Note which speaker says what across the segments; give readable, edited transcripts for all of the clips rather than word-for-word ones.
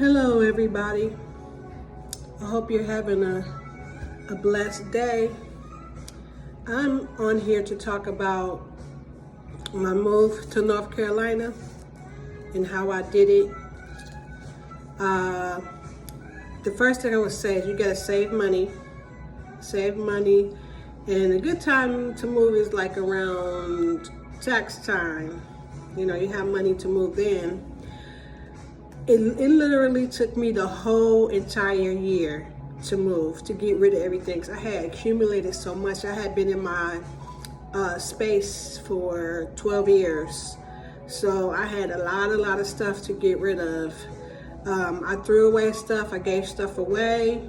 Speaker 1: Hello everybody. I hope you're having a blessed day. I'm on here to talk about my move to North Carolina and how I did it. The first thing I would say is you gotta save money. Save money. And a good time to move is like around tax time. You know, you have money to move in. It literally took me the whole entire year to move, to get rid of everything. 'Cause I had accumulated so much. I had been in my space for 12 years. So I had a lot of stuff to get rid of. I threw away stuff, I gave stuff away.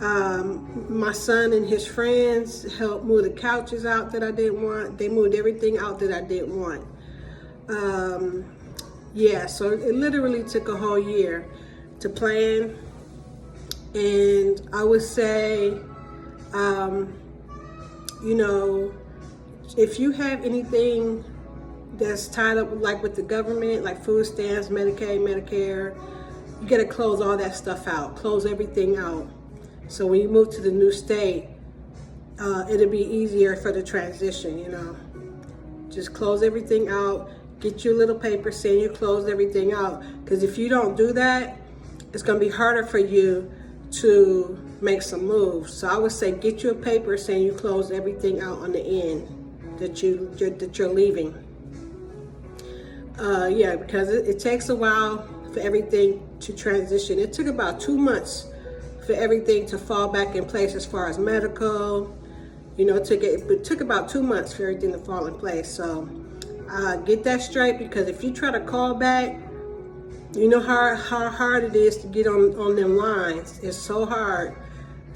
Speaker 1: My son and his friends helped move the couches out that I didn't want. They moved everything out that I didn't want. Yeah, so it literally took a whole year to plan. And I would say, you know, if you have anything that's tied up like with the government, like food stamps, Medicaid, Medicare, you gotta close all that stuff out, close everything out. So when you move to the new state, it'll be easier for the transition, you know. Just close everything out. Get your little paper saying you closed everything out. Because if you don't do that, it's going to be harder for you to make some moves. So I would say get you a paper saying you closed everything out on the end that you're leaving. Yeah, because it takes a while for everything to transition. It took about 2 months for everything to fall back in place as far as medical. You know, it took about 2 months for everything to fall in place. So get that straight, because if you try to call back, you know how hard it is to get on them lines. It's so hard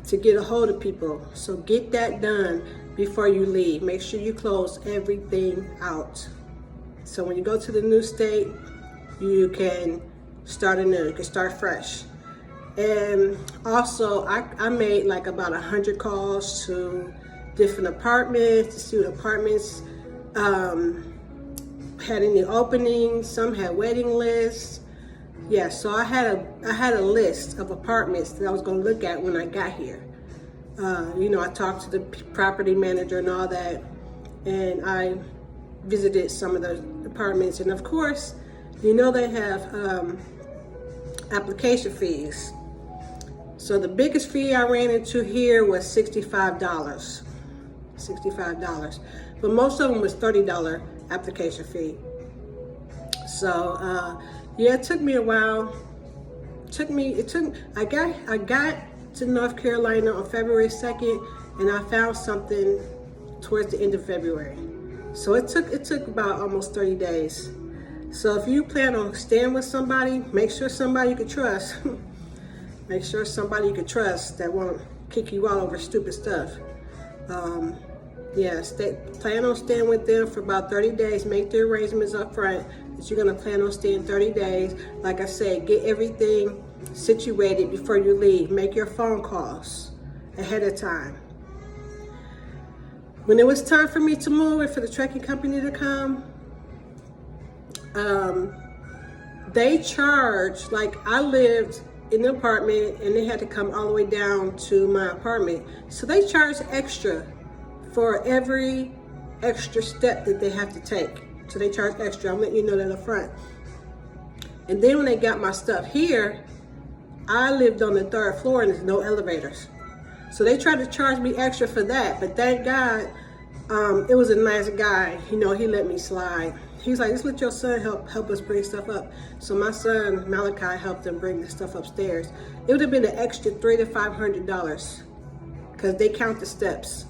Speaker 1: to get a hold of people. So get that done before you leave. Make sure you close everything out. So when you go to the new state, you can start anew. You can start fresh. And also, I made like about 100 calls to different apartments to see what apartments had any openings. Some had waiting lists. Yeah, so I had a list of apartments that I was going to look at when I got here. You know, I talked to the property manager and all that, and I visited some of those apartments. And of course, you know, they have application fees. So the biggest fee I ran into here was $65. $65. But most of them was $30 application fee. So yeah, it took me a while. I got to North Carolina on February 2nd, and I found something towards the end of February. So it took about almost 30 days. So if you plan on staying with somebody, make sure somebody you can trust. Make sure somebody you can trust that won't kick you out over stupid stuff. Yeah, plan on staying with them for about 30 days. Make the arrangements up front that you're going to plan on staying 30 days. Like I said, get everything situated before you leave. Make your phone calls ahead of time. When it was time for me to move and for the trucking company to come, they charged, like I lived in the apartment and they had to come all the way down to my apartment. So they charged extra for every extra step that they have to take. So they charge extra. I'm letting you know that up front. And then when they got my stuff here, I lived on the 3rd floor and there's no elevators. So they tried to charge me extra for that. But thank God, it was a nice guy. You know, he let me slide. He was like, just let your son help us bring stuff up. So my son, Malachi, helped them bring the stuff upstairs. It would have been an extra $300 to $500 because they count the steps.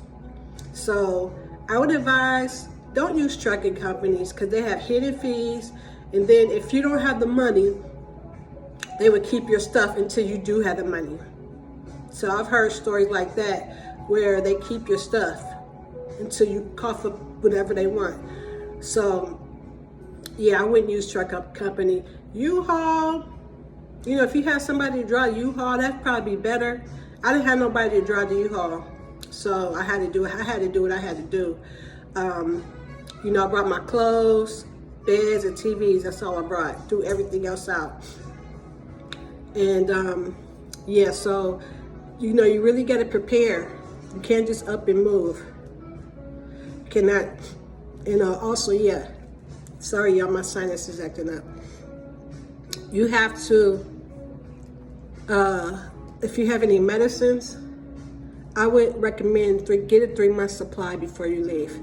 Speaker 1: So I would advise, don't use trucking companies because they have hidden fees. And then if you don't have the money, they would keep your stuff until you do have the money. So I've heard stories like that where they keep your stuff until you cough up whatever they want. So yeah, I wouldn't use truck company. U-Haul, you know, if you have somebody to drive U-Haul, that'd probably be better. I didn't have nobody to drive the U-Haul, so I had to do it. I had to do what I had to do. You know, I brought my clothes, beds, and TVs. That's all I brought. Threw everything else out. And yeah, so you know, you really got to prepare. You can't just up and move. You cannot, you know, also, yeah, sorry y'all, my sinus is acting up. You have to, if you have any medicines, I would recommend get a 3-month supply before you leave.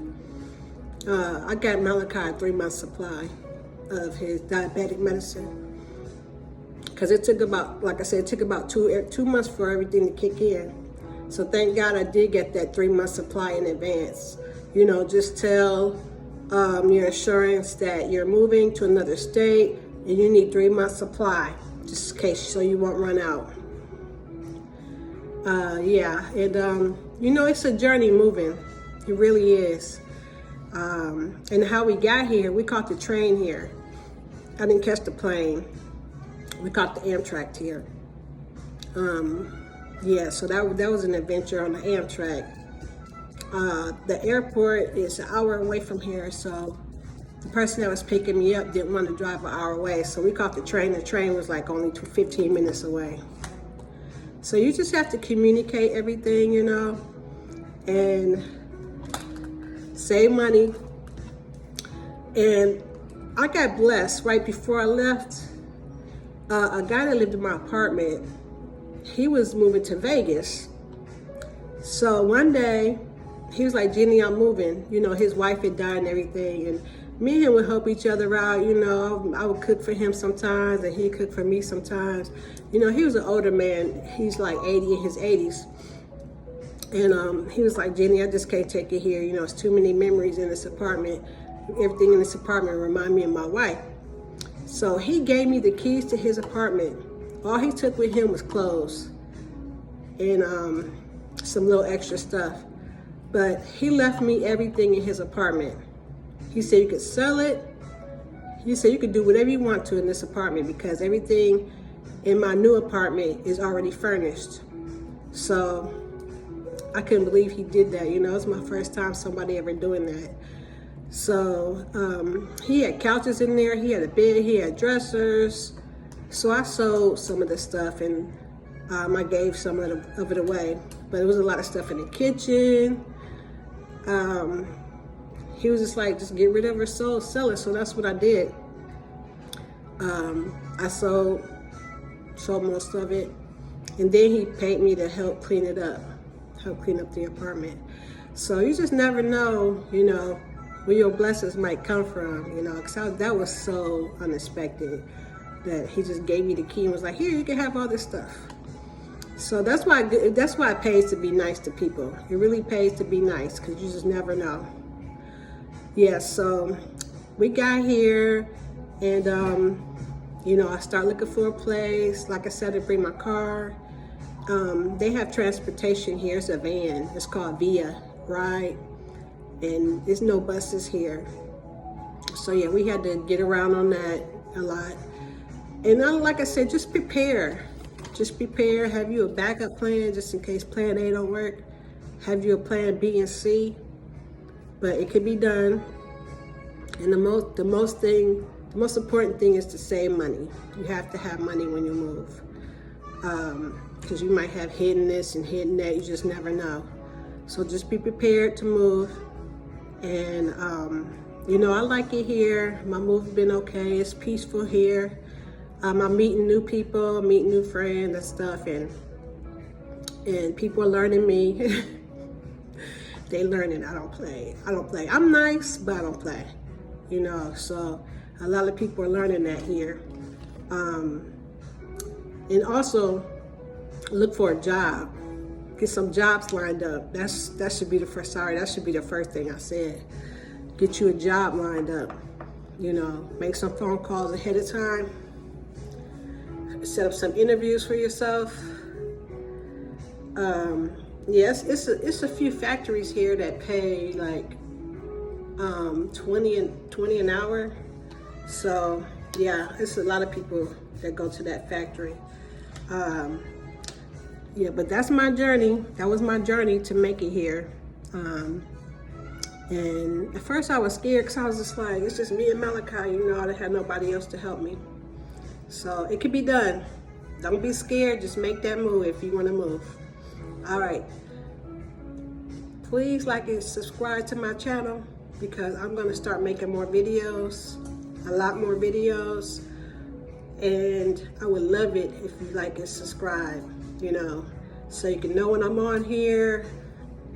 Speaker 1: I got Malachi a 3-month supply of his diabetic medicine. Because it took about, like I said, it took about two months for everything to kick in. So thank God I did get that 3-month supply in advance. You know, just tell your insurance that you're moving to another state and you need 3-month supply, just in case, so you won't run out. Yeah, and you know, it's a journey moving. It really is. And how we got here, we caught the train here. I didn't catch the plane. We caught the Amtrak here. Yeah, so that was an adventure on the Amtrak. The airport is an hour away from here, so the person that was picking me up didn't want to drive an hour away, so we caught the train. The train was like only 15 minutes away. So you just have to communicate everything, you know, and save money. And I got blessed right before I left. A guy that lived in my apartment, he was moving to Vegas. So one day, he was like, Jenny, I'm moving. You know, his wife had died and everything. And me and him would help each other out. You know, I would cook for him sometimes and he'd cook for me sometimes. You know, he was an older man. He's like 80, in his 80s. And he was like, Jenny, I just can't take it here. You know, it's too many memories in this apartment. Everything in this apartment remind me of my wife. So he gave me the keys to his apartment. All he took with him was clothes and some little extra stuff. But he left me everything in his apartment. He said you could sell it. He said you could do whatever you want to in this apartment because everything in my new apartment is already furnished. So I couldn't believe he did that. You know, it's my first time somebody ever doing that. So he had couches in there, he had a bed, he had dressers. So I sold some of the stuff and I gave some of it away. But there was a lot of stuff in the kitchen. He was just like, just get rid of it, sell it. So that's what I did. I sold most of it. And then he paid me to help clean it up, help clean up the apartment. So you just never know, you know, where your blessings might come from, you know, because that was so unexpected that he just gave me the key and was like, here, you can have all this stuff. So that's why it pays to be nice to people. It really pays to be nice because you just never know. Yeah, so we got here and, you know, I start looking for a place. Like I said, to bring my car. They have transportation here. It's a van. It's called Via Ride. And there's no buses here. So yeah, we had to get around on that a lot. And like I said, just prepare. Just prepare, have you a backup plan just in case plan A don't work. Have you a plan B and C, but it can be done. And the most important thing is to save money. You have to have money when you move. Because you might have hidden this and hidden that, you just never know. So just be prepared to move. And, you know, I like it here. My move's been okay. It's peaceful here. I'm meeting new people, meeting new friends and stuff. And people are learning me. They learning I don't play. I'm nice, but I don't play. You know, so a lot of people are learning that here. And also look for a job. Get some jobs lined up. That should be the first. Sorry, that should be the first thing I said. Get you a job lined up. You know, make some phone calls ahead of time. Set up some interviews for yourself. Yes, it's a few factories here that pay like 20 an hour. So yeah, it's a lot of people that go to that factory. Yeah, but that's my journey. That was my journey to make it here. And at first I was scared because I was just like, it's just me and Malachi, you know, I had nobody else to help me. So it could be done. Don't be scared. Just make that move if you want to move. All right. Please like and subscribe to my channel because I'm going to start making more videos, a lot more videos. And I would love it if you like and subscribe, you know, so you can know when I'm on here.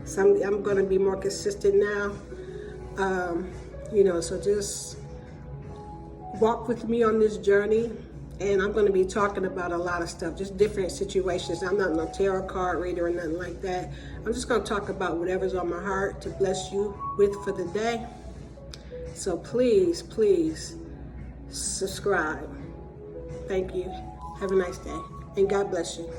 Speaker 1: So I'm going to be more consistent now. You know, so just walk with me on this journey. And I'm going to be talking about a lot of stuff, just different situations. I'm not no tarot card reader or nothing like that. I'm just going to talk about whatever's on my heart to bless you with for the day. So please, please subscribe. Thank you. Have a nice day. And God bless you.